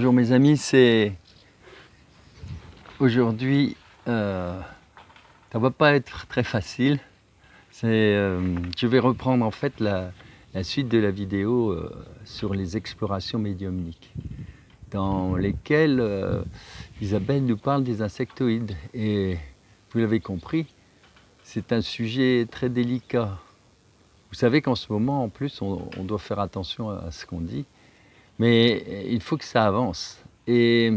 Bonjour mes amis, c'est aujourd'hui, ça va pas être très facile. Je vais reprendre en fait la suite de la vidéo sur les explorations médiumniques, dans lesquelles Isabelle nous parle des insectoïdes. Et vous l'avez compris, c'est un sujet très délicat. Vous savez qu'en ce moment, en plus, on doit faire attention à ce qu'on dit, mais il faut que ça avance. Et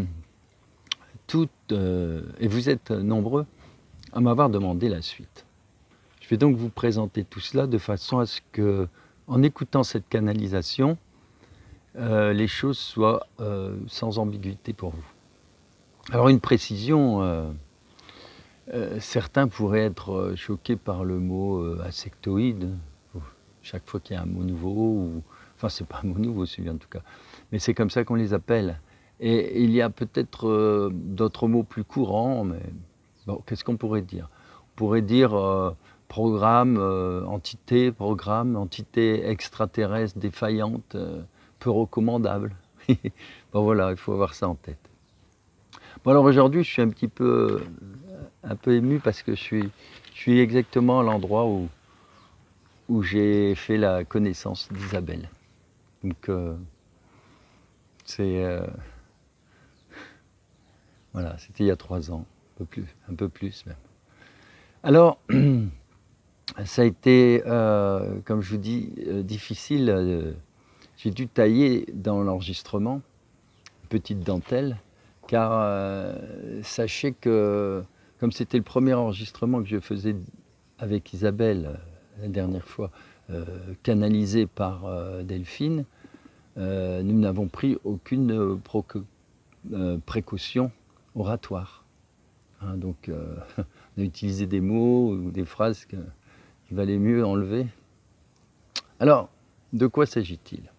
vous êtes nombreux à m'avoir demandé la suite. Je vais donc vous présenter tout cela de façon à ce que, en écoutant cette canalisation, les choses soient sans ambiguïté pour vous. Alors une précision, certains pourraient être choqués par le mot insectoïde, chaque fois qu'il y a un mot nouveau, enfin c'est pas un mot nouveau celui en tout cas, mais c'est comme ça qu'on les appelle. Et il y a peut-être d'autres mots plus courants, mais bon, qu'est-ce qu'on pourrait dire? On pourrait dire programme, entité extraterrestre défaillante, peu recommandable. Bon voilà, il faut avoir ça en tête. Bon alors aujourd'hui, je suis un peu ému parce que je suis exactement à l'endroit où j'ai fait la connaissance d'Isabelle. Donc voilà, c'était il y a 3 ans, un peu plus même. Alors, ça a été, comme je vous dis, difficile. J'ai dû tailler dans l'enregistrement, une petite dentelle, car sachez que, comme c'était le premier enregistrement que je faisais avec Isabelle la dernière fois, canalisé par Delphine, nous n'avons pris aucune précaution oratoire. Hein, donc, on a utilisé des mots ou des phrases qu'il valait mieux enlever. Alors, de quoi s'agit-il?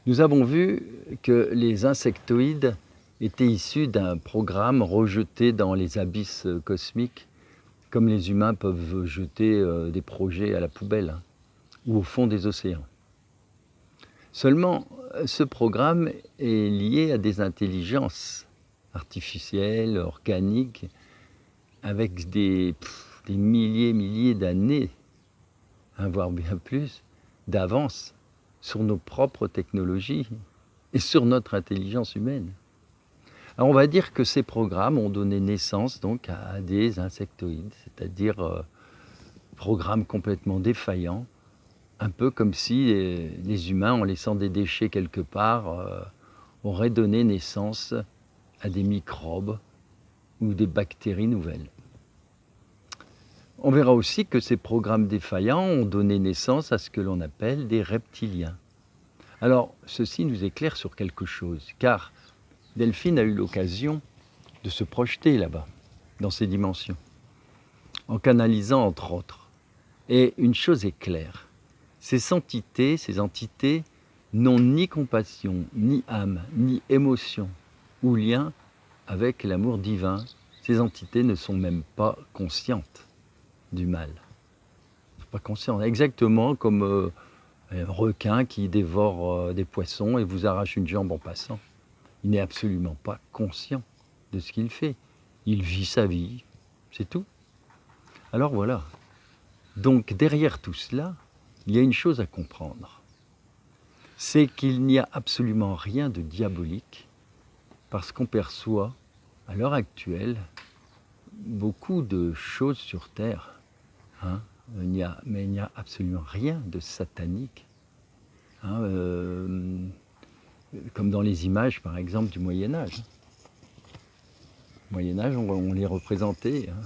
Nous avons vu que les insectoïdes étaient issus d'un programme rejeté dans les abysses cosmiques, comme les humains peuvent jeter des projets à la poubelle, hein, ou au fond des océans. Seulement, ce programme est lié à des intelligences artificielles, organiques, avec des milliers d'années, hein, voire bien plus, d'avance sur nos propres technologies et sur notre intelligence humaine. Alors on va dire que ces programmes ont donné naissance donc à des insectoïdes, c'est-à-dire programmes complètement défaillants, un peu comme si les humains, en laissant des déchets quelque part, auraient donné naissance à des microbes ou des bactéries nouvelles. On verra aussi que ces programmes défaillants ont donné naissance à ce que l'on appelle des reptiliens. Alors, ceci nous éclaire sur quelque chose, car Delphine a eu l'occasion de se projeter là-bas, dans ces dimensions, en canalisant entre autres. Et une chose est claire, ces entités n'ont ni compassion, ni âme, ni émotion, ou lien avec l'amour divin. Ces entités ne sont même pas conscientes du mal. Elles ne sont pas conscientes, exactement comme un requin qui dévore des poissons et vous arrache une jambe en passant. Il n'est absolument pas conscient de ce qu'il fait. Il vit sa vie, c'est tout. Alors voilà. Donc derrière tout cela, il y a une chose à comprendre. C'est qu'il n'y a absolument rien de diabolique parce qu'on perçoit, à l'heure actuelle, beaucoup de choses sur Terre. Hein, mais il n'y a absolument rien de satanique. Hein, comme dans les images, par exemple, du Moyen-Âge. Au Moyen-Âge, on les représentait. Hein.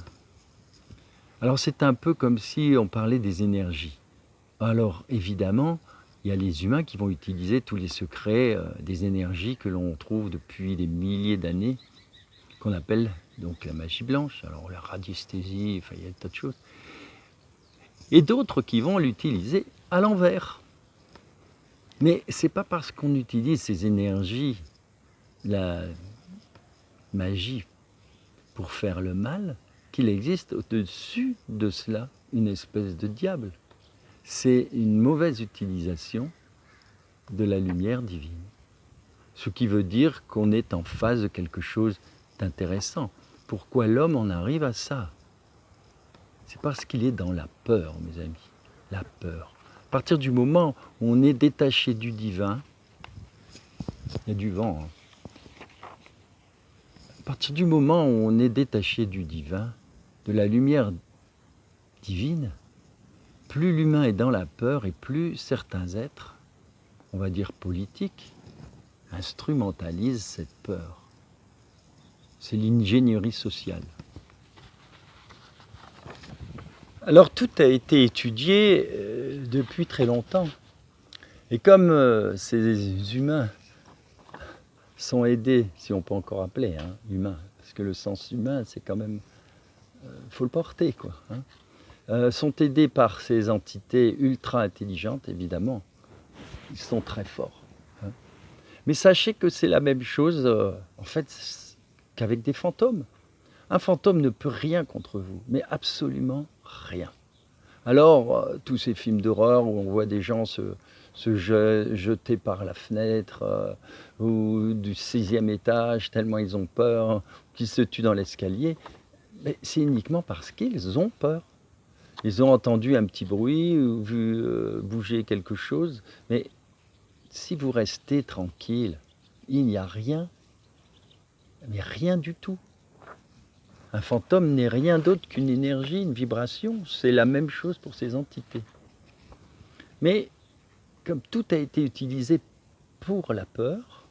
Alors c'est un peu comme si on parlait des énergies. Alors évidemment, il y a les humains qui vont utiliser tous les secrets des énergies que l'on trouve depuis des milliers d'années, qu'on appelle donc la magie blanche, alors la radiesthésie, enfin il y a des tas de choses. Et d'autres qui vont l'utiliser à l'envers. Mais c'est pas parce qu'on utilise ces énergies, la magie, pour faire le mal, qu'il existe au-dessus de cela une espèce de diable. C'est une mauvaise utilisation de la lumière divine. Ce qui veut dire qu'on est en face de quelque chose d'intéressant. Pourquoi l'homme en arrive à ça? C'est parce qu'il est dans la peur, mes amis. La peur. À partir du moment où on est détaché du divin, il y a du vent. À partir du moment où on est détaché du divin, de la lumière divine, plus l'humain est dans la peur et plus certains êtres, on va dire politiques, instrumentalisent cette peur. C'est l'ingénierie sociale. Alors tout a été étudié depuis très longtemps. Et comme ces humains sont aidés, si on peut encore appeler humains, parce que le sens humain, c'est quand même, faut le porter, quoi. Sont aidés par ces entités ultra intelligentes, évidemment. Ils sont très forts. Mais sachez que c'est la même chose, en fait, qu'avec des fantômes. Un fantôme ne peut rien contre vous, mais absolument rien. Alors, tous ces films d'horreur où on voit des gens se jeter par la fenêtre ou du 6e étage tellement ils ont peur, qu'ils se tuent dans l'escalier, c'est uniquement parce qu'ils ont peur. Ils ont entendu un petit bruit ou vu bouger quelque chose, mais si vous restez tranquille, il n'y a rien, mais rien du tout. Un fantôme n'est rien d'autre qu'une énergie, une vibration. C'est la même chose pour ces entités. Mais comme tout a été utilisé pour la peur,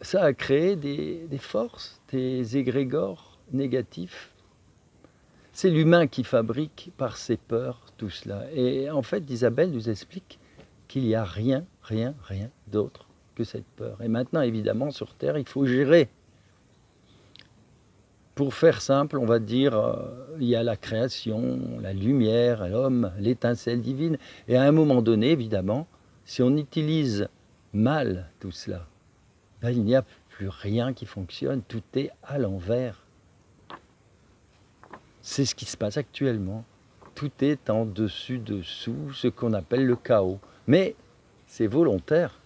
ça a créé des forces, des égrégores négatifs. C'est l'humain qui fabrique par ses peurs tout cela. Et en fait, Isabelle nous explique qu'il n'y a rien d'autre que cette peur. Et maintenant, évidemment, sur Terre, il faut gérer. Pour faire simple, on va dire, il y a la création, la lumière, l'homme, l'étincelle divine. Et à un moment donné, évidemment, si on utilise mal tout cela, ben, il n'y a plus rien qui fonctionne, tout est à l'envers. C'est ce qui se passe actuellement. Tout est en dessus-dessous, ce qu'on appelle le chaos. Mais c'est volontaire.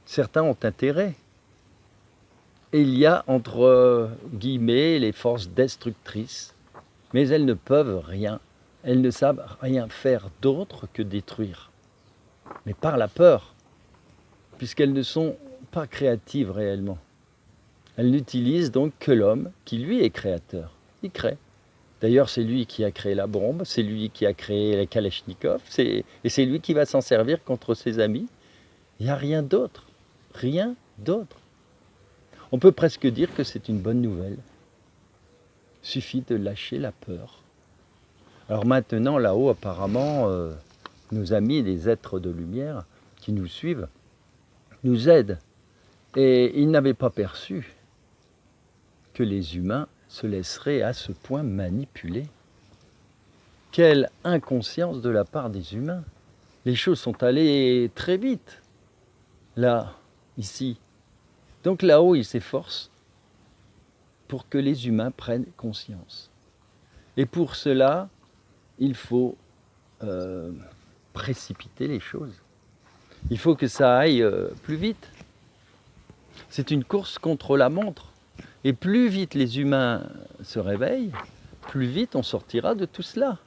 Certains ont intérêt. Et il y a entre guillemets les forces destructrices, mais elles ne peuvent rien. Elles ne savent rien faire d'autre que détruire. Mais par la peur, puisqu'elles ne sont pas créatives réellement. Elles n'utilisent donc que l'homme qui lui est créateur. Il crée. D'ailleurs, c'est lui qui a créé la bombe, c'est lui qui a créé les Kalachnikov, et c'est lui qui va s'en servir contre ses amis. Il n'y a rien d'autre. Rien d'autre. On peut presque dire que c'est une bonne nouvelle. Il suffit de lâcher la peur. Alors maintenant, là-haut, apparemment, nos amis, les êtres de lumière qui nous suivent, nous aident. Et ils n'avaient pas perçu que les humains se laisseraient à ce point manipuler. Quelle inconscience de la part des humains. Les choses sont allées très vite. Là, ici. Donc là-haut, ils s'efforcent pour que les humains prennent conscience. Et pour cela, il faut précipiter les choses. Il faut que ça aille plus vite. C'est une course contre la montre. Et plus vite les humains se réveillent, plus vite on sortira de tout cela.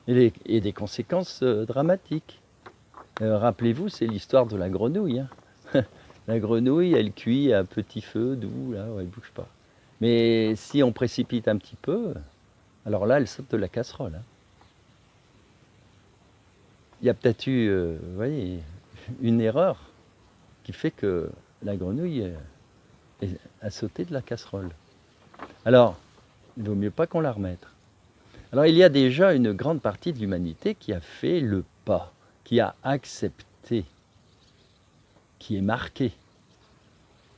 Et des conséquences dramatiques. Rappelez-vous, c'est l'histoire de la grenouille. La grenouille, elle cuit à petit feu, doux, là, où elle ne bouge pas. Mais si on précipite un petit peu, alors là, elle saute de la casserole. Il y a peut-être eu, vous voyez, une erreur qui fait que la grenouille a sauté de la casserole. Alors, il ne vaut mieux pas qu'on la remette. Alors, il y a déjà une grande partie de l'humanité qui a fait le pas, qui a accepté, qui est marqué.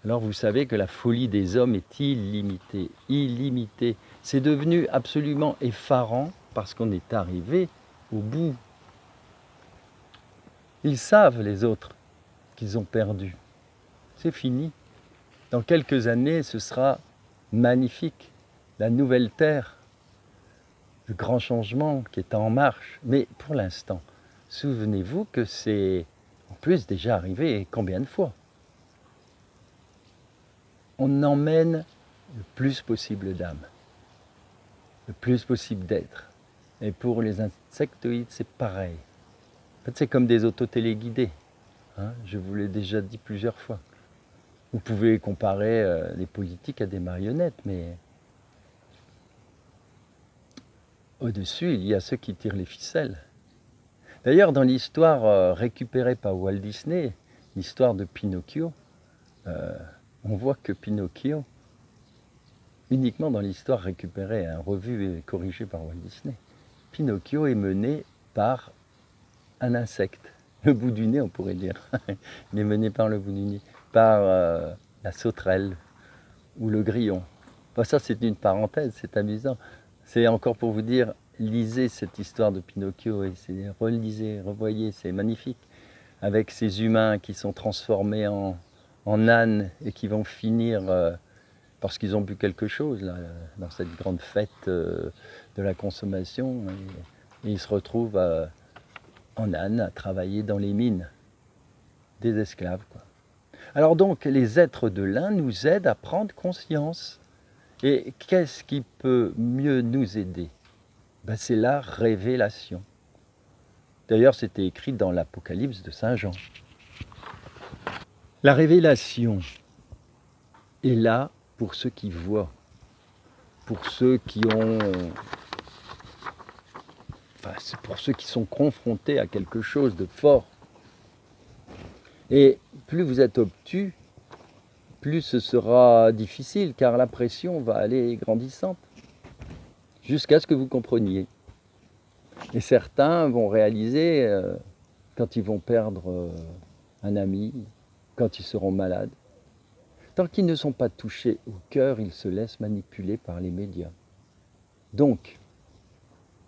Alors, vous savez que la folie des hommes est illimitée, illimitée. C'est devenu absolument effarant parce qu'on est arrivé au bout. Ils savent, les autres, qu'ils ont perdu. C'est fini. Dans quelques années, ce sera magnifique. La nouvelle terre, le grand changement qui est en marche. Mais pour l'instant, souvenez-vous que c'est en plus déjà arrivé combien de fois? on emmène le plus possible d'âmes, le plus possible d'êtres. Et pour les insectoïdes, c'est pareil. En fait, c'est comme des autotéléguidés. Hein, je vous l'ai déjà dit plusieurs fois. Vous pouvez comparer les politiques à des marionnettes, mais au-dessus, il y a ceux qui tirent les ficelles. D'ailleurs, dans l'histoire récupérée par Walt Disney, l'histoire de Pinocchio, on voit que Pinocchio, uniquement dans l'histoire récupérée, revue et corrigée par Walt Disney, Pinocchio est mené par un insecte. Le bout du nez, on pourrait dire. Il est mené par le bout du nez, par la sauterelle ou le grillon. Enfin, ça, c'est une parenthèse, c'est amusant. C'est encore pour vous dire, lisez cette histoire de Pinocchio et relisez, revoyez, c'est magnifique. Avec ces humains qui sont transformés en ânes et qui vont finir parce qu'ils ont bu quelque chose là, dans cette grande fête de la consommation. Et ils se retrouvent en âne à travailler dans les mines, des esclaves, quoi. Alors donc, les êtres de l'un nous aident à prendre conscience. Et qu'est-ce qui peut mieux nous aider? Ben, c'est la révélation. D'ailleurs, c'était écrit dans l'Apocalypse de Saint Jean. La révélation est là pour ceux qui voient, pour ceux qui ont... Enfin, c'est pour ceux qui sont confrontés à quelque chose de fort. Et plus vous êtes obtus, plus ce sera difficile, car la pression va aller grandissante, jusqu'à ce que vous compreniez. Et certains vont réaliser, quand ils vont perdre un ami, quand ils seront malades, tant qu'ils ne sont pas touchés au cœur, ils se laissent manipuler par les médias. Donc,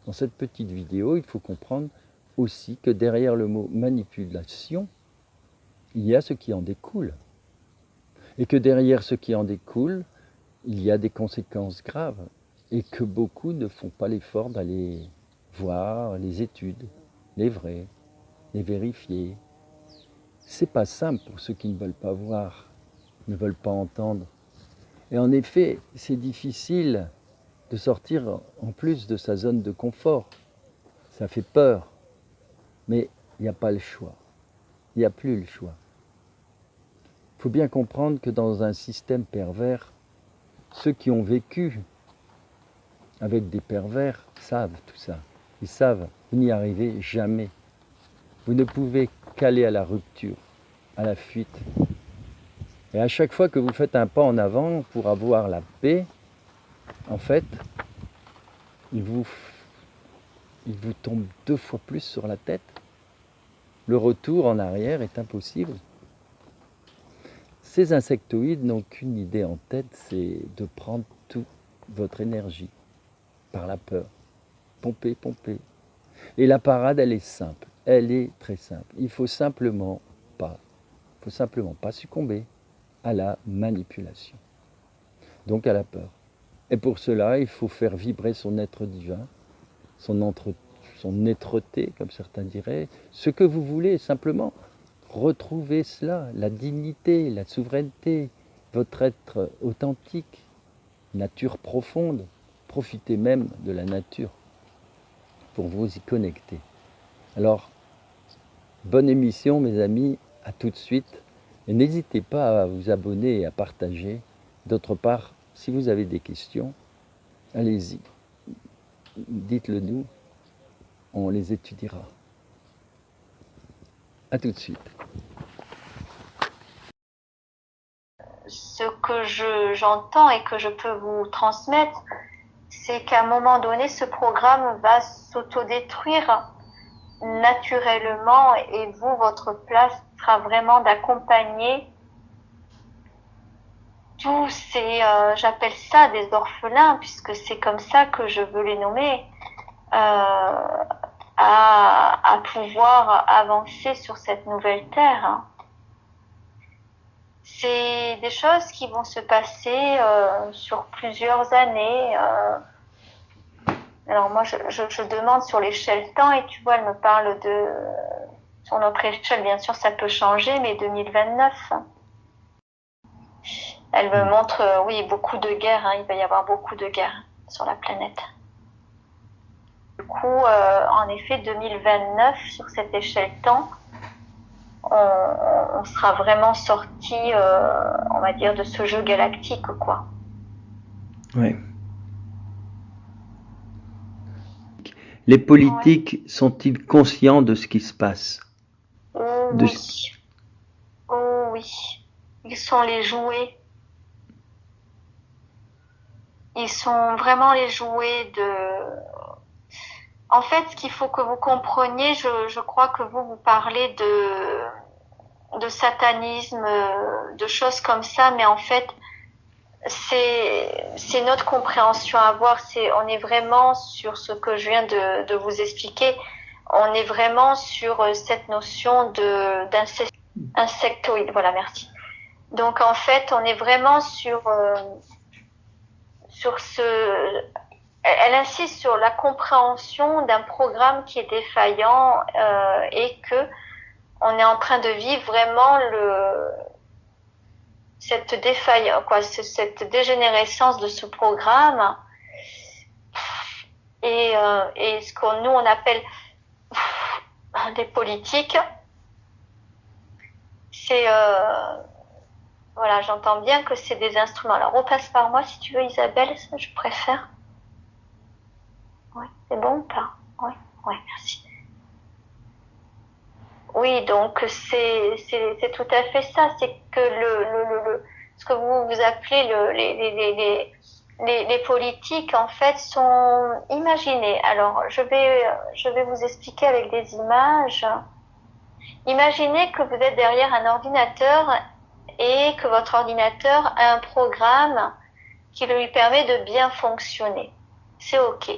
dans cette petite vidéo, il faut comprendre aussi que derrière le mot manipulation, il y a ce qui en découle. Et que derrière ce qui en découle, il y a des conséquences graves. Et que beaucoup ne font pas l'effort d'aller voir les études, les vraies, les vérifier. C'est pas simple pour ceux qui ne veulent pas voir, ne veulent pas entendre. Et en effet, c'est difficile de sortir en plus de sa zone de confort. Ça fait peur. Mais il n'y a pas le choix. Il n'y a plus le choix. Il faut bien comprendre que dans un système pervers, ceux qui ont vécu avec des pervers savent tout ça. Ils savent, vous n'y arrivez jamais. Vous ne pouvez qu'aller à la rupture, à la fuite. Et à chaque fois que vous faites un pas en avant pour avoir la paix, en fait, il vous tombe 2 fois plus sur la tête. Le retour en arrière est impossible. Ces insectoïdes n'ont qu'une idée en tête, c'est de prendre toute votre énergie par la peur. Pomper, pomper. Et la parade, elle est simple. Elle est très simple. Il ne faut simplement pas succomber à la manipulation. Donc à la peur. Et pour cela, il faut faire vibrer son être divin, son êtreté, comme certains diraient, ce que vous voulez, simplement. Retrouvez cela, la dignité, la souveraineté, votre être authentique, nature profonde. Profitez même de la nature pour vous y connecter. Alors, bonne émission mes amis, à tout de suite. Et n'hésitez pas à vous abonner et à partager. D'autre part, si vous avez des questions, allez-y, dites-le nous, on les étudiera. À tout de suite. Ce que j'entends et que je peux vous transmettre, c'est qu'à un moment donné, ce programme va s'autodétruire naturellement et vous, votre place sera vraiment d'accompagner tous ces, j'appelle ça des orphelins, puisque c'est comme ça que je veux les nommer, à pouvoir avancer sur cette nouvelle terre. C'est des choses qui vont se passer sur plusieurs années. Alors moi, je demande sur l'échelle temps et tu vois, elle me parle de... Sur notre échelle, bien sûr, ça peut changer, mais 2029. Elle me montre, oui, beaucoup de guerres. Il va y avoir beaucoup de guerres sur la planète. Du coup, en effet, 2029, sur cette échelle temps, on sera vraiment sorti, on va dire, de ce jeu galactique, quoi. Oui. Les politiques sont-ils conscients de ce qui se passe? Oui. Oh oui. Ils sont les jouets. Ils sont vraiment les jouets de... En fait, ce qu'il faut que vous compreniez, je crois que vous parlez de satanisme, de choses comme ça, mais en fait, c'est notre compréhension à avoir. On est vraiment sur ce que je viens de vous expliquer. On est vraiment sur cette notion d'insectoïde. Voilà, merci. Donc en fait, on est vraiment sur ce. Elle insiste sur la compréhension d'un programme qui est défaillant et que on est en train de vivre vraiment cette dégénérescence de ce programme et ce qu'on nous on appelle des politiques. C'est voilà, j'entends bien que c'est des instruments. Alors repasse par moi si tu veux, Isabelle, ça je préfère. Ouais, c'est bon ou pas? Ouais, merci. Oui, donc c'est tout à fait ça. C'est que ce que vous appelez les politiques en fait sont imaginées. Alors je vais vous expliquer avec des images. Imaginez que vous êtes derrière un ordinateur et que votre ordinateur a un programme qui lui permet de bien fonctionner. C'est OK.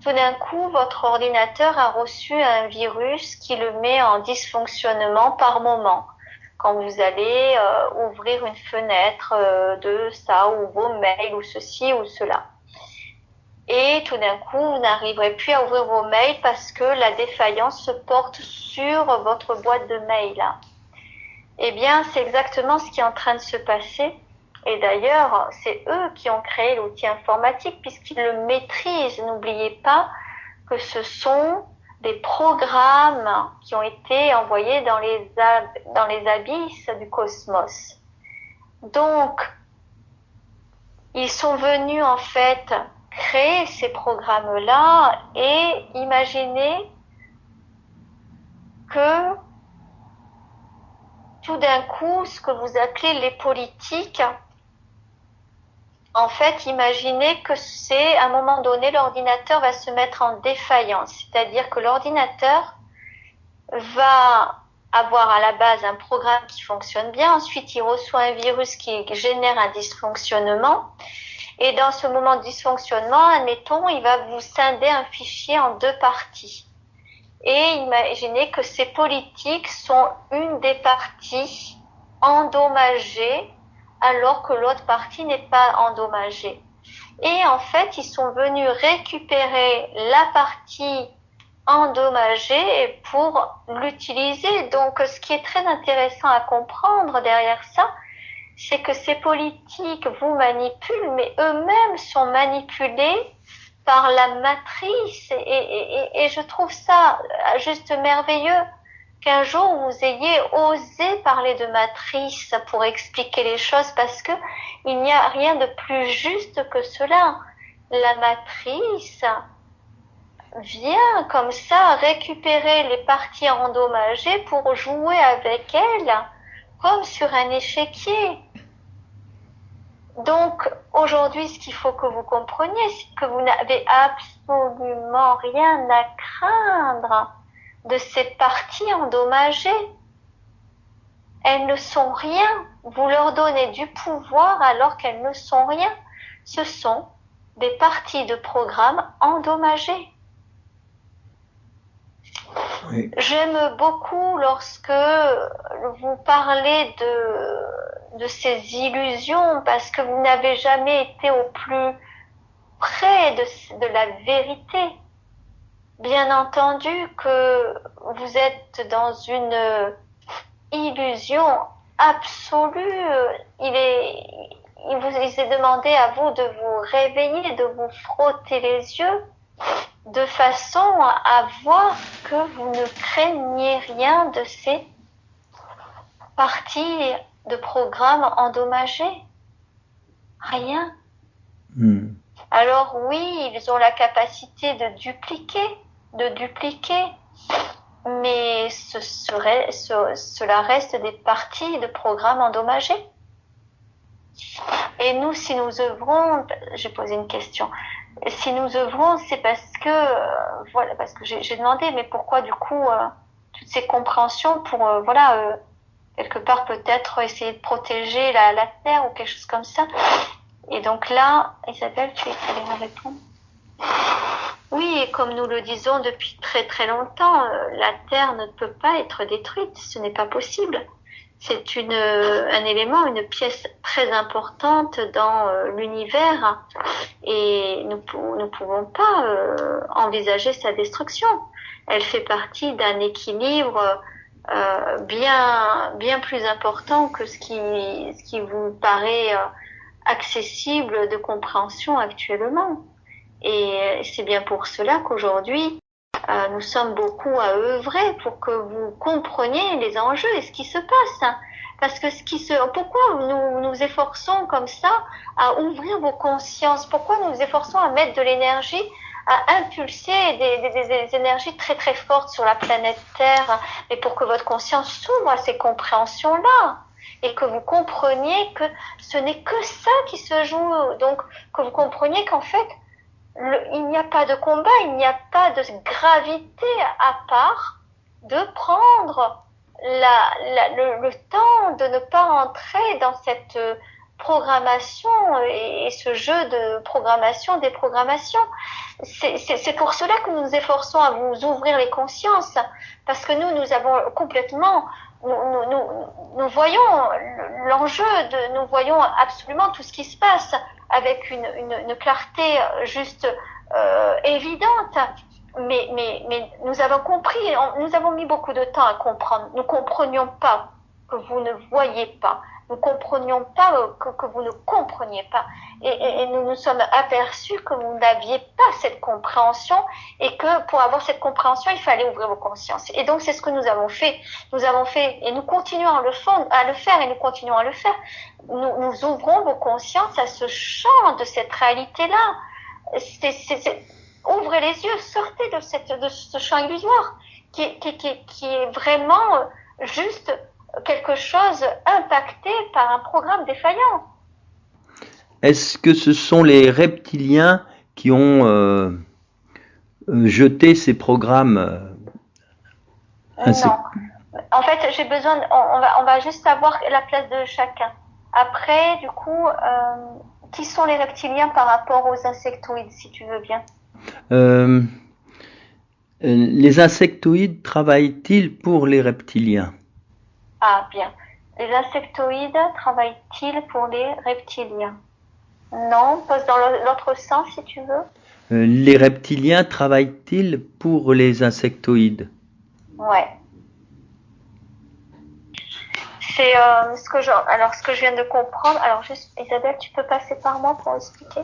Tout d'un coup, votre ordinateur a reçu un virus qui le met en dysfonctionnement par moment. Quand vous allez ouvrir une fenêtre de ça, ou vos mails, ou ceci, ou cela. Et tout d'un coup, vous n'arriverez plus à ouvrir vos mails parce que la défaillance se porte sur votre boîte de mail. Eh bien, c'est exactement ce qui est en train de se passer. Et d'ailleurs, c'est eux qui ont créé l'outil informatique puisqu'ils le maîtrisent. N'oubliez pas que ce sont des programmes qui ont été envoyés dans les abysses du cosmos. Donc, ils sont venus en fait créer ces programmes-là et imaginer que tout d'un coup, ce que vous appelez les politiques, en fait, imaginez que c'est, à un moment donné, l'ordinateur va se mettre en défaillance. C'est-à-dire que l'ordinateur va avoir à la base un programme qui fonctionne bien. Ensuite, il reçoit un virus qui génère un dysfonctionnement. Et dans ce moment de dysfonctionnement, admettons, il va vous scinder un fichier en deux parties. Et imaginez que ces politiques sont une des parties endommagées alors que l'autre partie n'est pas endommagée. Et en fait, ils sont venus récupérer la partie endommagée pour l'utiliser. Donc, ce qui est très intéressant à comprendre derrière ça, c'est que ces politiques vous manipulent, mais eux-mêmes sont manipulés par la matrice. Et je trouve ça juste merveilleux qu'un jour vous ayez osé parler de matrice pour expliquer les choses, parce que il n'y a rien de plus juste que cela. La matrice vient comme ça récupérer les parties endommagées pour jouer avec elles comme sur un échiquier. Donc aujourd'hui, ce qu'il faut que vous compreniez, c'est que vous n'avez absolument rien à craindre de ces parties endommagées. Elles ne sont rien. Vous leur donnez du pouvoir alors qu'elles ne sont rien. Ce sont des parties de programme endommagées. Oui. J'aime beaucoup lorsque vous parlez de ces illusions, parce que vous n'avez jamais été au plus près de la vérité. Bien entendu que vous êtes dans une illusion absolu. Il vous est demandé à vous de vous réveiller, de vous frotter les yeux, de façon à voir que vous ne craignez rien de ces parties de programme endommagées. Rien. Alors oui, ils ont la capacité de dupliquer, mais cela reste des parties de programme endommagées. Et nous, si nous œuvrons, j'ai posé une question, si nous œuvrons, c'est parce que, voilà, parce que j'ai demandé, mais pourquoi du coup, toutes ces compréhensions pour, quelque part peut-être essayer de protéger la Terre ou quelque chose comme ça. Et donc là, Isabelle, tu allais me répondre. Oui, et comme nous le disons depuis très très longtemps, la Terre ne peut pas être détruite, ce n'est pas possible. C'est un élément, une pièce très importante dans l'univers et nous pouvons pas envisager sa destruction. Elle fait partie d'un équilibre bien plus important que ce qui vous paraît accessible de compréhension actuellement. Et c'est bien pour cela qu'aujourd'hui, nous sommes beaucoup à œuvrer pour que vous compreniez les enjeux et ce qui se passe. Parce que pourquoi nous nous efforçons comme ça à ouvrir vos consciences? Pourquoi nous nous efforçons à mettre de l'énergie, à impulser des énergies très très fortes sur la planète Terre, et pour que votre conscience s'ouvre à ces compréhensions-là? Et que vous compreniez que ce n'est que ça qui se joue. Donc, que vous compreniez qu'en fait, il n'y a pas de combat, il n'y a pas de gravité à part de prendre le temps de ne pas entrer dans cette programmation et ce jeu de programmation, déprogrammation. C'est pour cela que nous nous efforçons à vous ouvrir les consciences, parce que nous avons complètement, nous voyons l'enjeu, nous voyons absolument tout ce qui se passe avec une clarté juste évidente. Mais nous avons compris, nous avons mis beaucoup de temps à comprendre. Nous comprenions pas que vous ne voyez pas. Nous comprenions pas que vous ne compreniez pas. Et nous nous sommes aperçus que vous n'aviez pas cette compréhension et que pour avoir cette compréhension, il fallait ouvrir vos consciences. Et donc, c'est ce que nous avons fait. Nous avons fait et nous continuons à le faire et nous continuons à le faire. Nous ouvrons vos consciences à ce champ de cette réalité-là. Ouvrez les yeux, sortez de ce champ illusoire qui est vraiment juste quelque chose impacté par un programme défaillant. Est-ce que ce sont les reptiliens qui ont jeté ces programmes Non. En fait, j'ai besoin. On va juste savoir la place de chacun. Après, du coup, qui sont les reptiliens par rapport aux insectoïdes, si tu veux bien? Les insectoïdes travaillent-ils pour les reptiliens? Ah, bien. Les insectoïdes travaillent-ils pour les reptiliens? Non, pose dans l'autre sens si tu veux. Les reptiliens travaillent-ils pour les insectoïdes? Ouais. C'est ce que je viens de comprendre. Alors juste, Isabelle, tu peux passer par moi pour expliquer?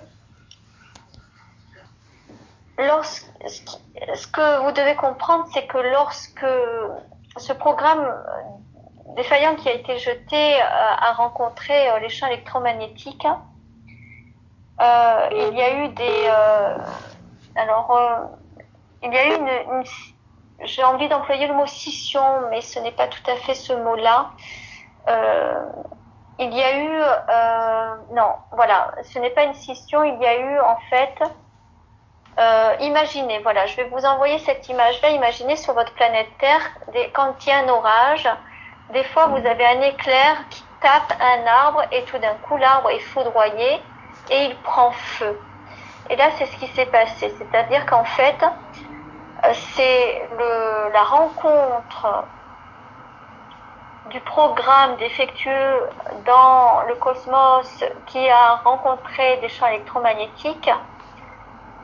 Ce que vous devez comprendre, c'est que lorsque ce programme défaillant qui a été jeté a rencontré les champs électromagnétiques, il y a eu il y a eu j'ai envie d'employer le mot scission, mais ce n'est pas tout à fait ce mot-là. Il y a eu non, voilà, ce n'est pas une scission, il y a eu en fait imaginez, voilà, je vais vous envoyer cette image-là. Imaginez sur votre planète Terre, quand il y a un orage, des fois vous avez un éclair qui tape un arbre et tout d'un coup l'arbre est foudroyé et il prend feu. Et là c'est ce qui s'est passé, c'est-à-dire qu'en fait c'est la rencontre du programme défectueux dans le cosmos qui a rencontré des champs électromagnétiques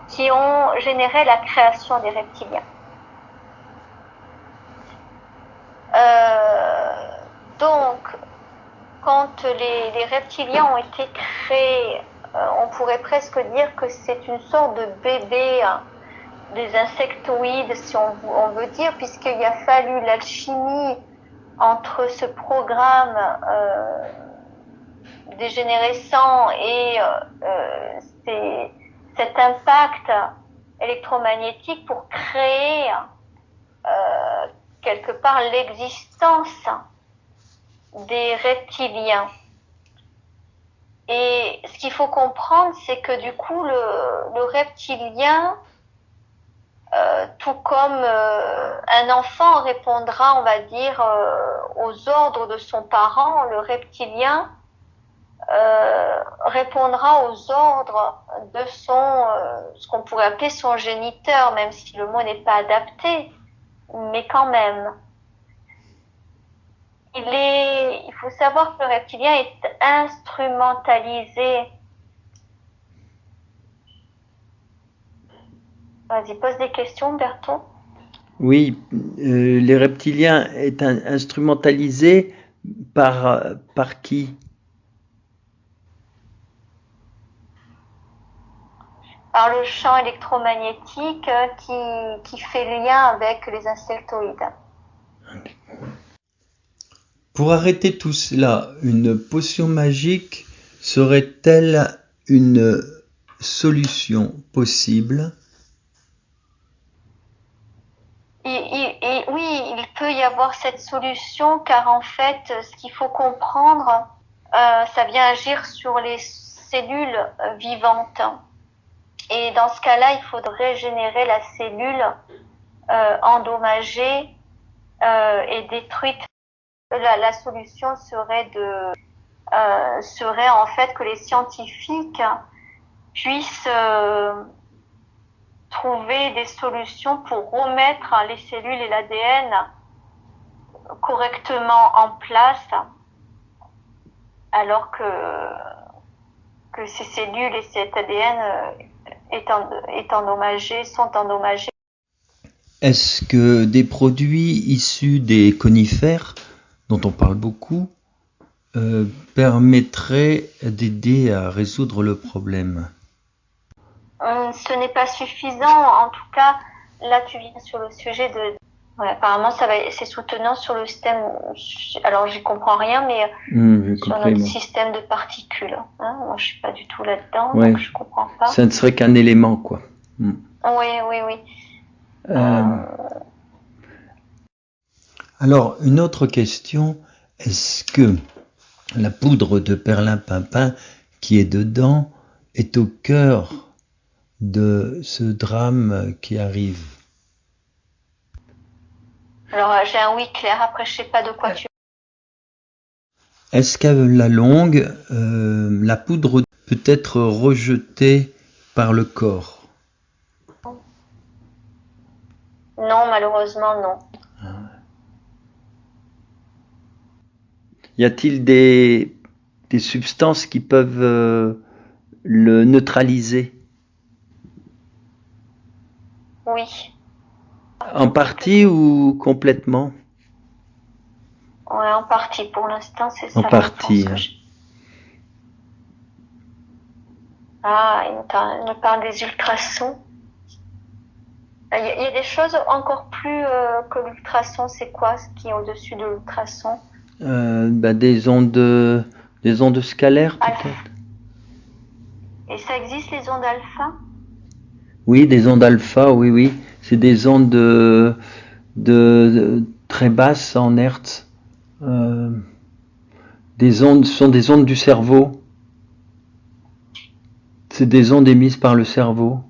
qui ont généré la création des reptiliens. Donc, quand les reptiliens ont été créés, on pourrait presque dire que c'est une sorte de bébé des insectoïdes, si on veut dire, puisqu'il a fallu l'alchimie entre ce programme dégénérescent et cet impact électromagnétique pour créer quelque part l'existence des reptiliens. Et ce qu'il faut comprendre, c'est que du coup, le reptilien, tout comme un enfant répondra, on va dire, aux ordres de son parent, le reptilien répondra aux ordres de ce qu'on pourrait appeler son géniteur, même si le mot n'est pas adapté, mais quand même. Il faut savoir que le reptilien est instrumentalisé. Vas-y, pose des questions, Berthaud. Oui, les reptiliens est instrumentalisés par qui? Par le champ électromagnétique qui fait lien avec les insectoïdes. Pour arrêter tout cela, une potion magique serait-elle une solution possible? Oui, il peut y avoir cette solution, car en fait, ce qu'il faut comprendre, ça vient agir sur les cellules vivantes. Et dans ce cas-là, il faudrait régénérer la cellule endommagée et détruite. La solution serait en fait que les scientifiques puissent trouver des solutions pour remettre les cellules et l'ADN correctement en place, alors que ces cellules et cet ADN sont endommagés. Est-ce que des produits issus des conifères, dont on parle beaucoup, permettraient d'aider à résoudre le problème? Ce n'est pas suffisant. En tout cas, là, tu viens sur le sujet de... Ouais, apparemment, c'est soutenant sur le système... Alors, j'y comprends rien, mais sur notre système de particules. Hein, moi, je suis pas du tout là-dedans, donc je comprends pas. Ça ne serait qu'un élément, quoi. Oui. Alors, une autre question. Est-ce que la poudre de perlimpinpin qui est dedans est au cœur de ce drame qui arrive? Alors, j'ai un oui clair, après je sais pas de quoi tu... Est-ce qu'à la longue, la poudre peut être rejetée par le corps? Non, malheureusement, non. Y a-t-il des substances qui peuvent le neutraliser? Oui. En partie ou complètement? Ouais, en partie. Pour l'instant, c'est ça. En partie. Ah, il nous parle des ultrasons. Il y a des choses encore plus que l'ultrason. C'est quoi ce qui est au-dessus de l'ultrason? Des ondes scalaires, peut-être. Et ça existe, les ondes alpha? Oui, des ondes alpha, oui. C'est des ondes de très basses en hertz. Ce sont des ondes du cerveau. C'est des ondes émises par le cerveau.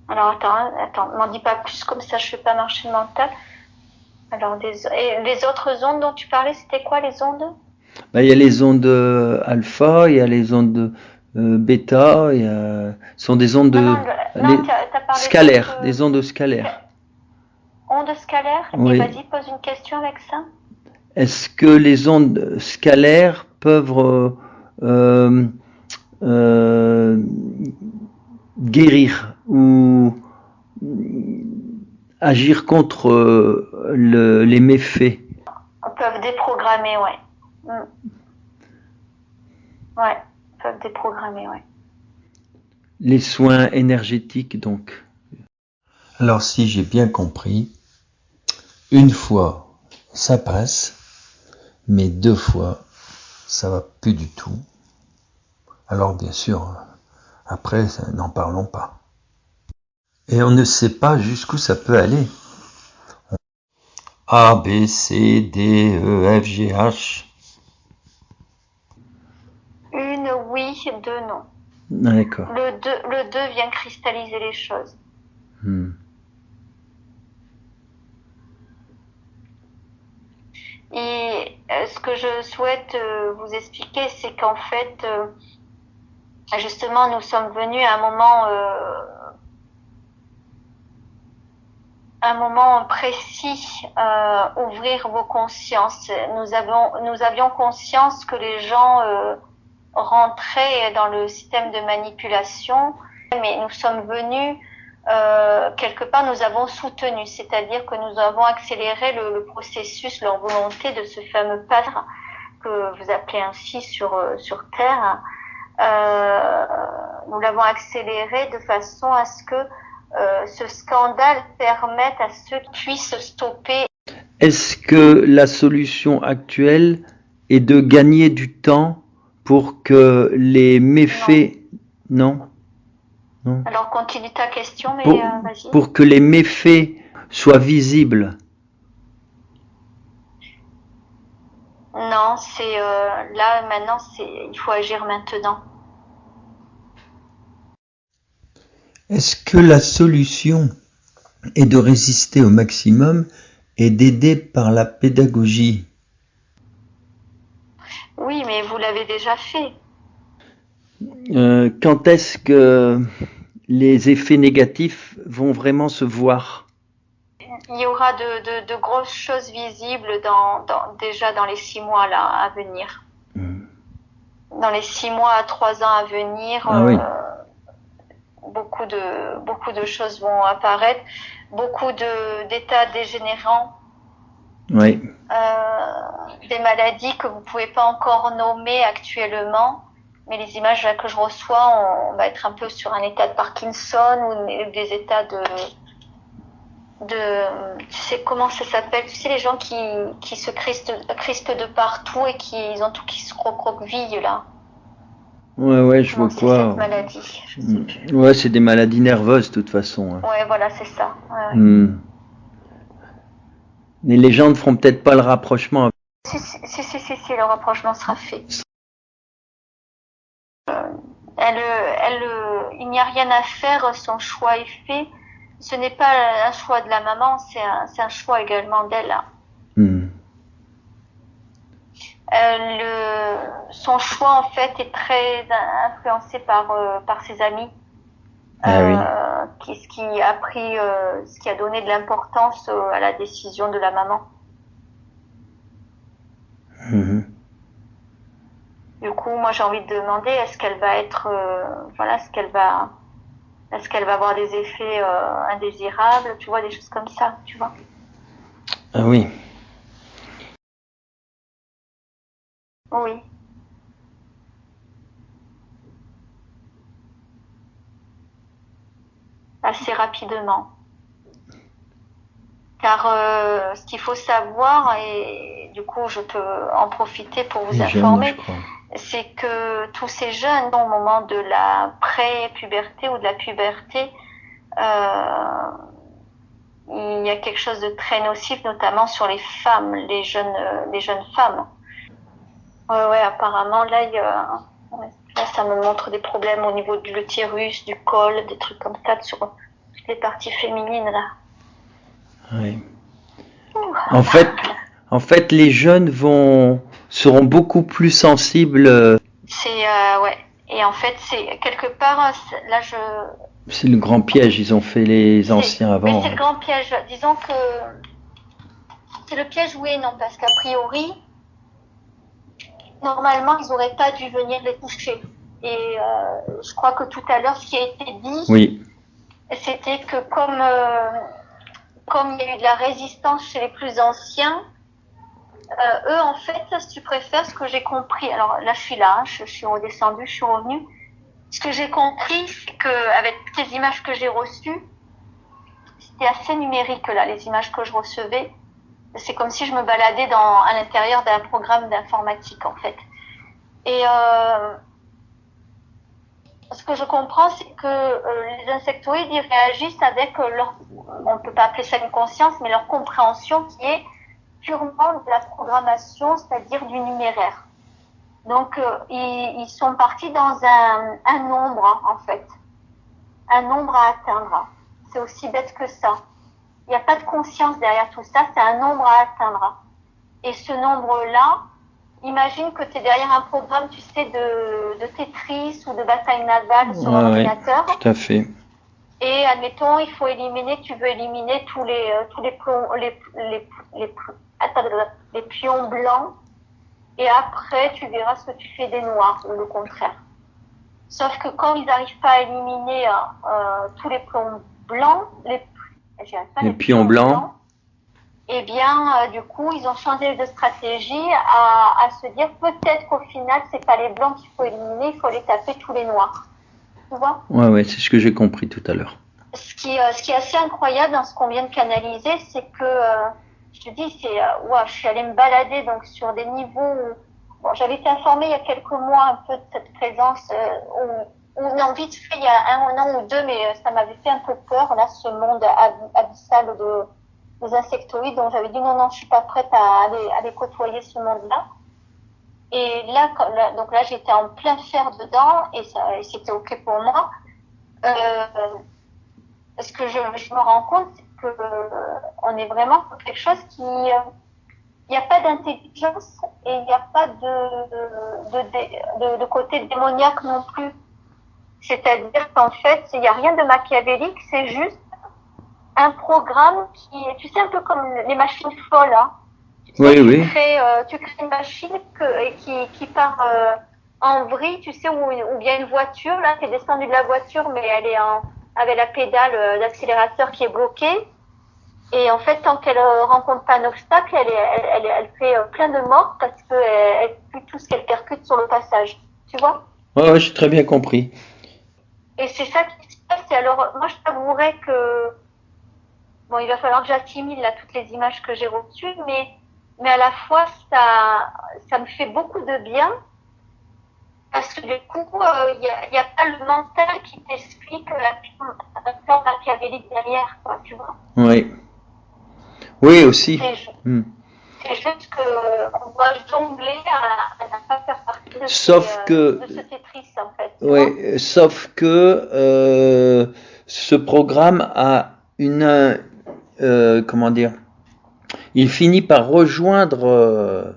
Alors, attends, m'en dis pas plus, comme ça je fais pas marcher le mental. Alors, et les autres ondes dont tu parlais, c'était quoi les ondes? Il y a les ondes alpha, il y a les ondes bêta, ce sont des ondes scalaires, des ondes scalaires. Ondes scalaires? Oui. Et vas-y, pose une question avec ça. Est-ce que les ondes scalaires peuvent guérir ou agir contre les méfaits? Peuvent déprogrammer, ouais. Ouais, ils peuvent déprogrammer, ouais. Les soins énergétiques, donc. Alors, si j'ai bien compris, une fois, ça passe, mais 2 fois, ça va plus du tout. Alors, bien sûr, après, n'en parlons pas. Et on ne sait pas jusqu'où ça peut aller. A, B, C, D, E, F, G, H. Une oui, deux non. D'accord. Le 2 vient cristalliser les choses. Et ce que je souhaite vous expliquer, c'est qu'en fait, justement, nous sommes venus à un moment précis, ouvrir vos consciences. Nous avions conscience que les gens rentraient dans le système de manipulation, mais nous sommes venus quelque part, nous avons soutenu, c'est-à-dire que nous avons accéléré le processus, leur volonté de ce fameux padre que vous appelez ainsi sur Terre. Nous l'avons accéléré de façon à ce que ce scandale permette à ceux qui puissent stopper. Est-ce que la solution actuelle est de gagner du temps pour que les méfaits... Non. Alors continue ta question, mais vas-y. Pour que les méfaits soient visibles. Non, c'est là maintenant, il faut agir maintenant. Est-ce que la solution est de résister au maximum et d'aider par la pédagogie? Oui, mais vous l'avez déjà fait. Quand est-ce que les effets négatifs vont vraiment se voir? Il y aura de grosses choses visibles déjà dans les 6 mois là à venir. Dans les 6 mois à 3 ans à venir, oui. beaucoup de choses vont apparaître, beaucoup d'états dégénérants. Oui. Des maladies que vous pouvez pas encore nommer actuellement, mais les images là que je reçois, on va être un peu sur un état de Parkinson ou des états de tu sais comment ça s'appelle, tu sais les gens qui se crispent de partout et ils ont tout qui se recroqueville là. Ouais, je vois quoi. Cette maladie. Ouais, c'est des maladies nerveuses de toute façon. Ouais, voilà, c'est ça. Ouais. Mais les gens ne feront peut-être pas le rapprochement. Si, le rapprochement sera fait. Il n'y a rien à faire, son choix est fait. Ce n'est pas un choix de la maman, c'est un choix également d'elle. Son choix en fait est très influencé par ses amis. Ce qui a donné de l'importance à la décision de la maman. Du coup, moi j'ai envie de demander, est-ce qu'elle va être, est-ce qu'elle va avoir des effets indésirables, tu vois, des choses comme ça, tu vois. Ah oui. Oui. Assez rapidement. Car ce qu'il faut savoir, et du coup je peux en profiter pour vous informer, c'est que tous ces jeunes, au moment de la pré-puberté ou de la puberté, il y a quelque chose de très nocif, notamment sur les femmes, les jeunes femmes. Ouais, apparemment, là, ça me montre des problèmes au niveau de l'utérus, du col, des trucs comme ça, sur toutes les parties féminines, là. Oui. En fait, les jeunes seront beaucoup plus sensibles. Ouais. Et en fait, c'est quelque part, là, c'est le grand piège, ils ont fait les anciens avant. Mais c'est le grand piège. Disons que c'est le piège, oui et non, parce qu'a priori, normalement, ils n'auraient pas dû venir les toucher. Et je crois que tout à l'heure, ce qui a été dit, c'était que comme il y a eu de la résistance chez les plus anciens, eux, en fait, si tu préfères, ce que j'ai compris, alors là, je suis là, hein, je suis redescendue, je suis revenue. Ce que j'ai compris, c'est que avec toutes les images que j'ai reçues, c'était assez numérique là, les images que je recevais. C'est comme si je me baladais à l'intérieur d'un programme d'informatique, en fait. Et ce que je comprends, c'est que les insectoïdes, ils réagissent avec leur, on ne peut pas appeler ça une conscience, mais leur compréhension qui est purement de la programmation, c'est-à-dire du numéraire. Donc, ils sont partis dans un nombre, hein, en fait. Un nombre à atteindre. C'est aussi bête que ça. Il n'y a pas de conscience derrière tout ça, c'est un nombre à atteindre. Et ce nombre-là, imagine que tu es derrière un programme, tu sais, de Tetris ou de bataille navale sur l'ordinateur. Tout à fait. Et admettons, il faut éliminer, tu veux éliminer tous les pions blancs. Et après, tu verras ce que tu fais des noirs, ou le contraire. Sauf que quand ils n'arrivent pas à éliminer tous les pions blancs, les pions blancs, eh bien, du coup, ils ont changé de stratégie à se dire peut-être qu'au final, c'est pas les blancs qu'il faut éliminer, il faut les taper tous les noirs. Tu vois ? Ouais, c'est ce que j'ai compris tout à l'heure. Ce qui est assez incroyable dans ce qu'on vient de canaliser, c'est que je te dis, je suis allée me balader donc sur des niveaux où, bon, j'avais été informée il y a quelques mois un peu de cette présence, non, vite fait, il y a un an ou deux, mais ça m'avait fait un peu peur, là, ce monde abyssal des insectoïdes, donc j'avais dit non, je suis pas prête à aller côtoyer ce monde-là. Et là, donc là, j'étais en plein fer dedans, et c'était ok pour moi. Ce que je me rends compte, c'est que on est vraiment sur quelque chose qui, il n'y a pas d'intelligence et il n'y a pas de côté démoniaque non plus. C'est-à-dire qu'en fait, il n'y a rien de machiavélique, c'est juste un programme qui, tu sais, un peu comme les machines folles, hein. Tu crées une machine qui part en vrille, tu sais, ou bien une voiture, là, qui est descendue de la voiture, mais elle est avec la pédale d'accélérateur qui est bloquée. Et en fait, tant qu'elle rencontre pas un obstacle, elle fait plein de morts parce qu'elle tue tout ce qu'elle percute sur le passage. Tu vois ? Ouais, j'ai très bien compris. Et c'est ça qui se passe. Et alors, moi, je t'avouerais que, bon, il va falloir que j'assimile là toutes les images que j'ai reçues, mais à la fois, ça me fait beaucoup de bien. Parce que du coup, il y a pas le mental qui t'explique un plan machiavélique derrière, quoi, tu vois. Oui, aussi. C'est juste qu'on doit jongler à ne pas faire partie de ce Tetris, en fait. Oui, sauf que ce programme a comment dire, il finit par rejoindre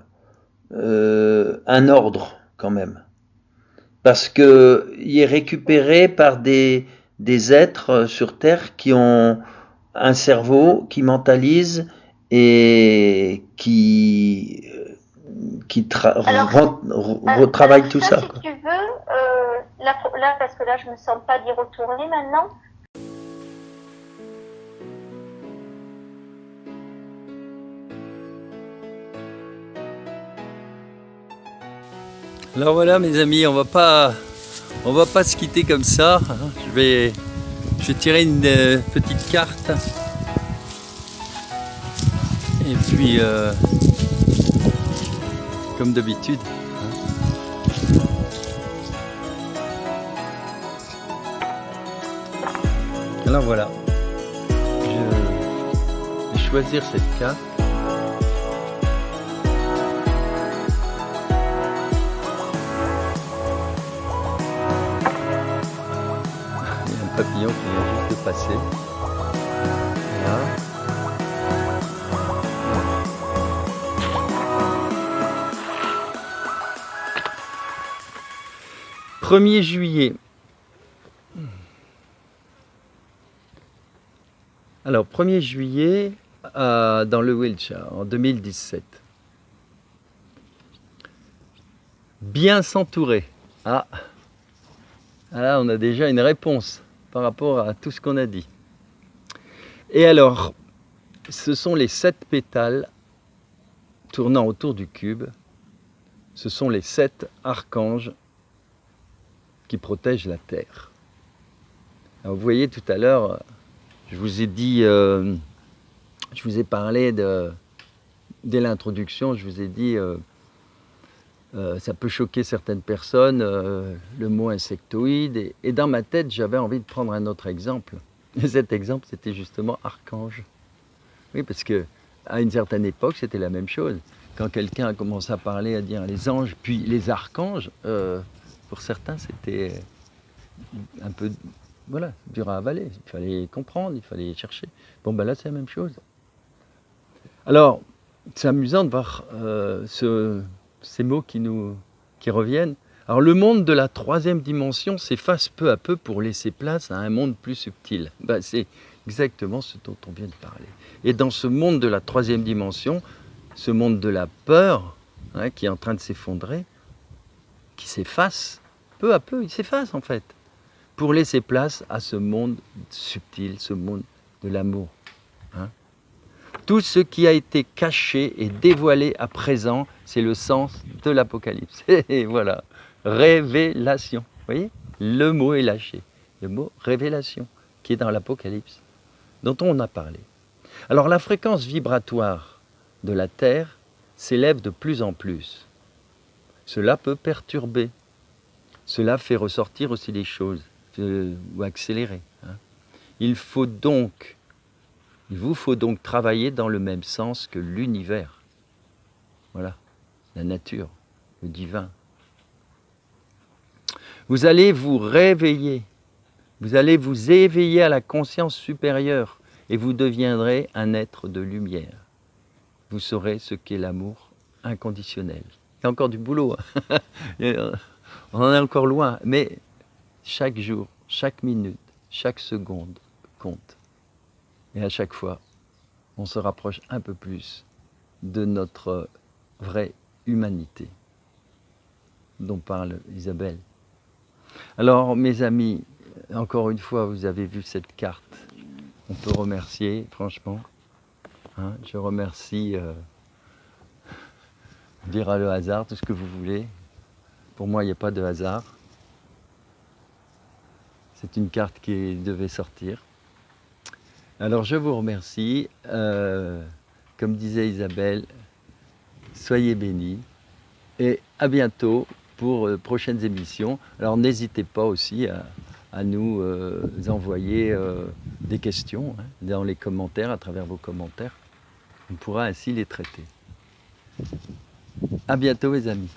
un ordre quand même. Parce que il est récupéré par des êtres sur Terre qui ont un cerveau, qui mentalisent et qui retravaillent tout ça. Si tu veux, là, parce que là, je me sens pas d'y retourner maintenant. Alors voilà mes amis, on va pas se quitter comme ça. Je vais tirer une petite carte. Et puis comme d'habitude. Alors voilà. Je vais choisir cette carte. Papillon qui vient juste de passer. Voilà. 1er juillet. Alors, 1er juillet dans le Wiltshire en 2017. Bien s'entourer. Ah, là, on a déjà une réponse par rapport à tout ce qu'on a dit. Et alors, ce sont les 7 pétales tournant autour du cube, ce sont les 7 archanges qui protègent la Terre. Alors vous voyez tout à l'heure, je vous ai dit, je vous ai parlé dès l'introduction, je vous ai dit, ça peut choquer certaines personnes, le mot insectoïde, et dans ma tête, j'avais envie de prendre un autre exemple. Et cet exemple, c'était justement archange. Oui, parce que à une certaine époque, c'était la même chose. Quand quelqu'un a commencé à parler, à dire les anges, puis les archanges, pour certains, c'était un peu, voilà, dur à avaler. Il fallait comprendre, il fallait chercher. Bon, ben là, c'est la même chose. Alors, c'est amusant de voir ces mots qui reviennent. Alors, le monde de la 3e dimension s'efface peu à peu pour laisser place à un monde plus subtil. Ben, c'est exactement ce dont on vient de parler. Et dans ce monde de la 3e dimension, ce monde de la peur, hein, qui est en train de s'effondrer, qui s'efface, peu à peu, il s'efface en fait, pour laisser place à ce monde subtil, ce monde de l'amour. Hein. Tout ce qui a été caché et dévoilé à présent, c'est le sens de l'Apocalypse. Et voilà, révélation. Vous voyez, le mot est lâché, le mot révélation, qui est dans l'Apocalypse, dont on a parlé. Alors la fréquence vibratoire de la Terre s'élève de plus en plus. Cela peut perturber. Cela fait ressortir aussi les choses, ou accélérer. Hein. Il vous faut donc travailler dans le même sens que l'univers. Voilà, la nature, le divin. Vous allez vous réveiller, vous allez vous éveiller à la conscience supérieure et vous deviendrez un être de lumière. Vous saurez ce qu'est l'amour inconditionnel. Il y a encore du boulot, hein. On en est encore loin, mais chaque jour, chaque minute, chaque seconde compte. Et à chaque fois, on se rapproche un peu plus de notre vraie humanité dont parle Isabelle. Alors, mes amis, encore une fois, vous avez vu cette carte. On peut remercier, franchement. Hein, je remercie, dire le hasard, tout ce que vous voulez. Pour moi, il n'y a pas de hasard. C'est une carte qui devait sortir. Alors, je vous remercie. Comme disait Isabelle, soyez bénis. Et à bientôt pour prochaines émissions. Alors, n'hésitez pas aussi à nous envoyer des questions, hein, dans les commentaires, à travers vos commentaires. On pourra ainsi les traiter. À bientôt, mes amis.